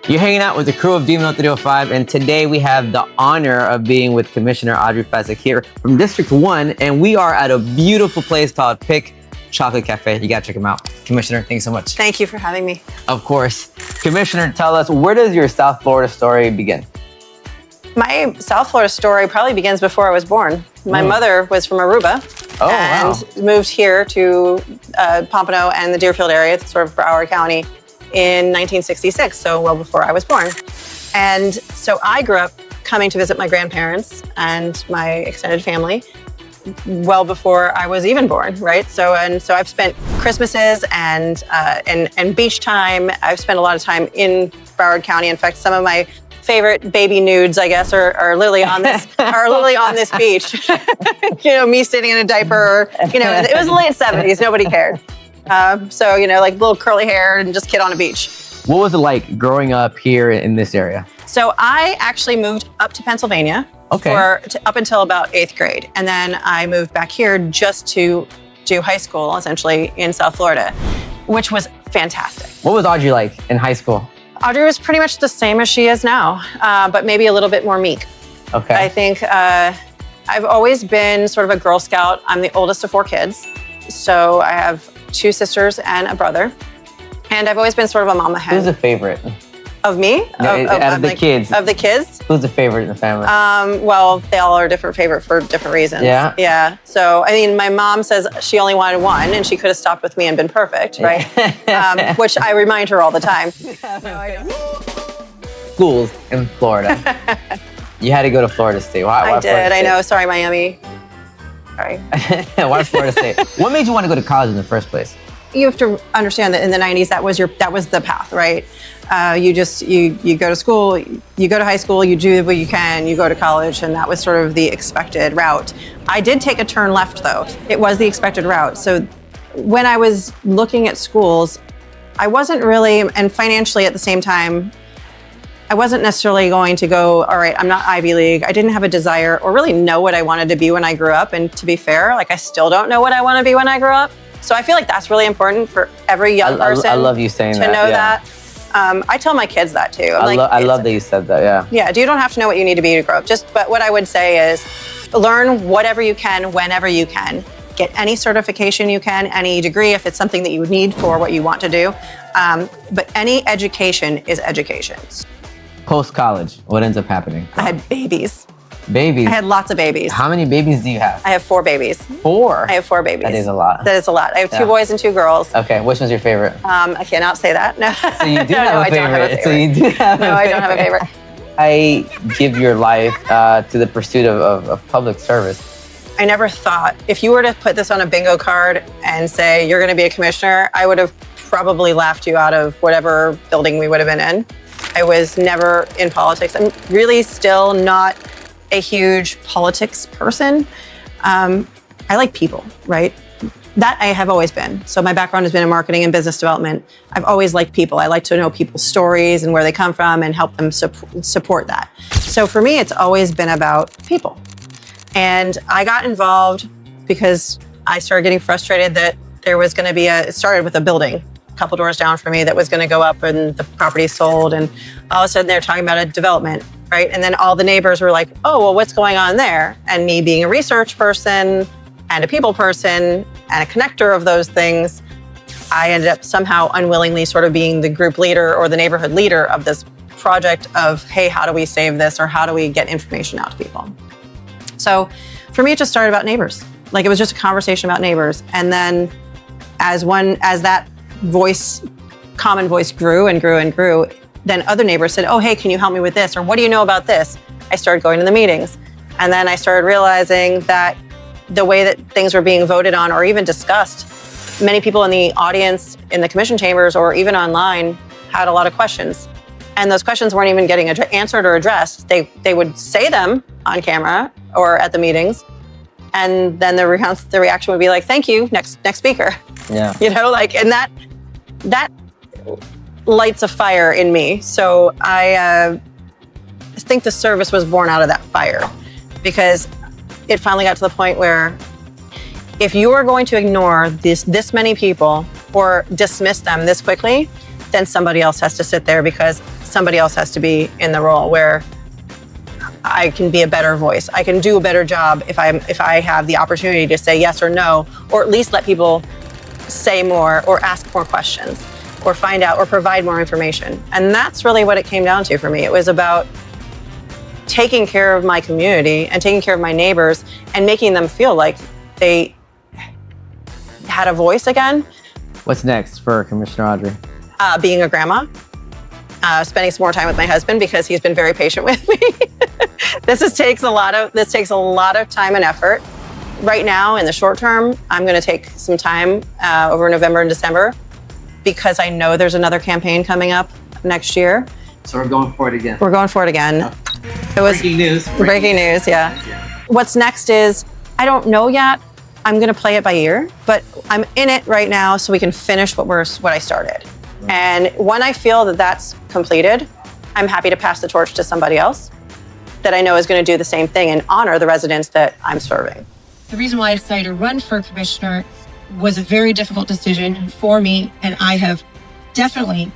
You're hanging out with the crew of Demon 305, and today we have the honor of being with Commissioner Audrey Fesik here from District 1, and we are at a beautiful place called Pick Chocolate Cafe. You gotta check them out. Commissioner, thanks so much. Thank you for having me. Of course. Commissioner, tell us, where does your South Florida story begin? My South Florida story probably begins before I was born. My mother was from Aruba and moved here to Pompano and the Deerfield area, sort of Broward County, in 1966, so well before I was born. And so I grew up coming to visit my grandparents and my extended family well before I was even born, right? So I've spent Christmases and beach time. I've spent a lot of time in Broward County. In fact, some of my favorite baby nudes, I guess, are literally on this beach. You know, me sitting in a diaper. You know, it was the late 70s. Nobody cared. So, you know, like little curly hair and just kid on a beach. What was it like growing up here in this area? So I actually moved up to Pennsylvania up until about 8th grade. And then I moved back here just to do high school, essentially, in South Florida, which was fantastic. What was Audrey like in high school? Audrey was pretty much the same as she is now, but maybe a little bit more meek. Okay. I think I've always been sort of a Girl Scout. I'm the oldest of 4 kids. So I have 2 sisters and a brother. And I've always been sort of a mama hen. Who's the favorite? Of me? Out of the kids. Of the kids? Who's the favorite in the family? Well, they all are different favorite for different reasons. Yeah? Yeah. So, I mean, my mom says she only wanted one and she could have stopped with me and been perfect, right? Which I remind her all the time. Schools in Florida. You had to go to Florida State. Why I did, I know. Sorry, Miami. Sorry. Why Florida State? What made you want to go to college in the first place? You have to understand that in the 90s, that was the path, right? You go to school, you go to high school, you do what you can, you go to college, and that was sort of the expected route. I did take a turn left, though. It was the expected route. So when I was looking at schools, I wasn't really, and financially at the same time, I wasn't necessarily going to go, all right, I'm not Ivy League. I didn't have a desire or really know what I wanted to be when I grew up. And to be fair, like I still don't know what I want to be when I grow up. So I feel like that's really important for every young person. I love you saying to that. know that. I tell my kids that too. I love that you said that, yeah. Yeah, you don't have to know what you need to be to grow up. But what I would say is learn whatever you can, whenever you can. Get any certification you can, any degree if it's something that you would need for what you want to do. But any education is education. Post-college, what ends up happening? I had babies. Babies? I had lots of babies. How many babies do you have? I have 4 babies. 4? I have 4 babies. That is a lot. That is a lot. I have 2 boys and 2 girls. Okay, which one's your favorite? I cannot say that. No. So you do have a favorite. I don't have a favorite. So you do have No, I don't have a favorite. I give your life to the pursuit of public service. I never thought, if you were to put this on a bingo card and say, you're going to be a commissioner, I would have probably laughed you out of whatever building we would have been in. I was never in politics. I'm really still not a huge politics person. I like people, right? That I have always been. So my background has been in marketing and business development. I've always liked people. I like to know people's stories and where they come from and help them support that. So for me, it's always been about people. And I got involved because I started getting frustrated that there was going to be it started with a building a couple doors down from me that was going to go up and the property sold. And all of a sudden they're talking about a development, right? And then all the neighbors were like, oh, well, what's going on there? And me being a research person and a people person and a connector of those things, I ended up somehow unwillingly sort of being the group leader or the neighborhood leader of this project of, hey, how do we save this? Or how do we get information out to people? So for me, it just started about neighbors. Like it was just a conversation about neighbors. And then as that common voice grew and grew and grew, then other neighbors said, oh, hey, can you help me with this? Or what do you know about this? I started going to the meetings. And then I started realizing that the way that things were being voted on or even discussed, many people in the audience, in the commission chambers, or even online had a lot of questions. And those questions weren't even getting answered or addressed. They would say them on camera or at the meetings. And then the reaction would be like, thank you, next speaker. Yeah. You know, like, and that lights a fire in me. So I think the service was born out of that fire, because it finally got to the point where if you are going to ignore this many people or dismiss them this quickly, then somebody else has to sit there, because somebody else has to be in the role where I can be a better voice. I can do a better job if I have the opportunity to say yes or no, or at least let people say more or ask more questions or find out or provide more information. And that's really what it came down to for me. It was about taking care of my community and taking care of my neighbors and making them feel like they had a voice again. What's next for Commissioner Audrey? Being a grandma, spending some more time with my husband because he's been very patient with me. This takes a lot of time and effort. Right now, in the short term, I'm going to take some time over November and December because I know there's another campaign coming up next year. So we're going for it again. We're going for it again. It was breaking news. Breaking news, yeah. What's next is, I don't know yet. I'm going to play it by ear, but I'm in it right now so we can finish what I started. Right. And when I feel that that's completed, I'm happy to pass the torch to somebody else that I know is going to do the same thing and honor the residents that I'm serving. The reason why I decided to run for commissioner was a very difficult decision for me, and I have definitely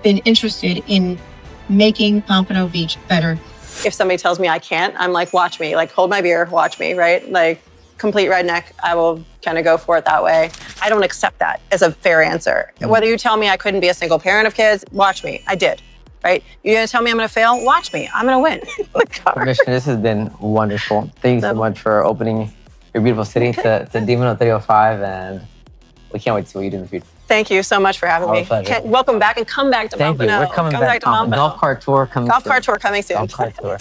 been interested in making Pompano Beach better. If somebody tells me I can't, I'm like, watch me, like hold my beer, watch me, right? Like complete redneck, I will kind of go for it that way. I don't accept that as a fair answer. Whether you tell me I couldn't be a single parent of kids, watch me, I did. Right? You're gonna tell me I'm gonna fail? Watch me, I'm gonna win. Commissioner, this has been wonderful. Thank you so much for opening your beautiful city to Demon 305, and we can't wait to see what you do in the future. Thank you so much for having me. Welcome back and come back to Pompano. Thank you. We're coming back. to Pompano. Golf cart tour coming soon. Golf cart tour coming soon. Golf cart tour.